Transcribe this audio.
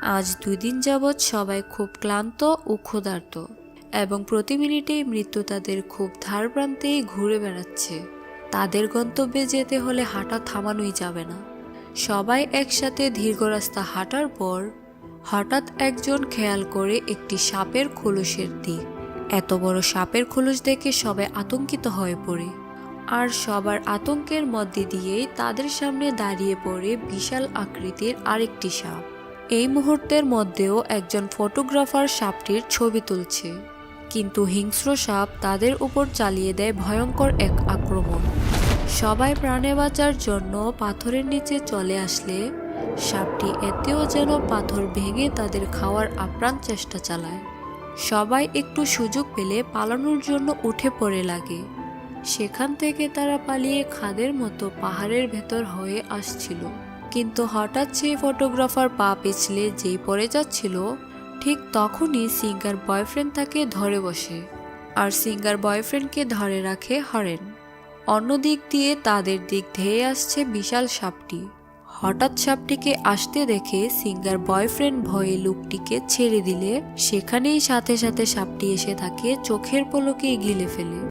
আজ 2 দিন যাবৎ সবাই খুব ক্লান্ত ও ক্ষুধার্ত এবং প্রতি মিনিটেই মৃত্যু তাদের খুব ধারপ্রান্তেই ঘুরে বেড়াচ্ছে। তাদের গন্তব্যে যেতে হলে হাঁটা থামানোই যাবে না। সবাই একসাথে দীর্ঘ রাস্তা হাঁটার পর হঠাৎ একজন খেয়াল করে একটি সাপের খোলসের দিক। এত বড় সাপের খোলস দেখে সবাই আতঙ্কিত হয়ে পড়ে, আর সবার আতঙ্কের মধ্যে দিয়েই তাদের সামনে দাঁড়িয়ে পড়ে বিশাল আকৃতির আরেকটি সাপ। এই মুহূর্তের মধ্যেও একজন ফটোগ্রাফার সাপটির ছবি তুলছে, কিন্তু হিংস্র সাপ তাদের উপর চালিয়ে দেয় ভয়ঙ্কর এক আক্রমণ। সবাই প্রাণে বাঁচার জন্য পাথরের নিচে চলে আসলে সাপটি এতেও যেন পাথর ভেঙে তাদের খাওয়ার আপ্রাণ চেষ্টা চালায়। সবাই একটু সুযোগ পেলে পালানোর জন্য উঠে পড়ে লাগে। সেখান থেকে তারা পালিয়ে খাদের মতো পাহাড়ের ভেতর হয়ে আসছিল, কিন্তু হঠাৎ সেই ফটোগ্রাফার পা পিছলে যেই পড়ে যাচ্ছিল, ঠিক তখনই সিঙ্গার বয়ফ্রেন্ড তাকে ধরে বসে, আর সিঙ্গার বয়ফ্রেন্ডকে ধরে রাখে হরেন। অন্য দিক দিয়ে তাদের দিক ধেয়ে আসছে বিশাল সাপটি। হঠাৎ সাপটিকে আসতে দেখে সিঙ্গার বয়ফ্রেন্ড ভয়ে লোকটিকে ছেড়ে দিলে সেখানেই সাথে সাথে সাপটি এসে তাকে চোখের পলকেই গিলে ফেলে।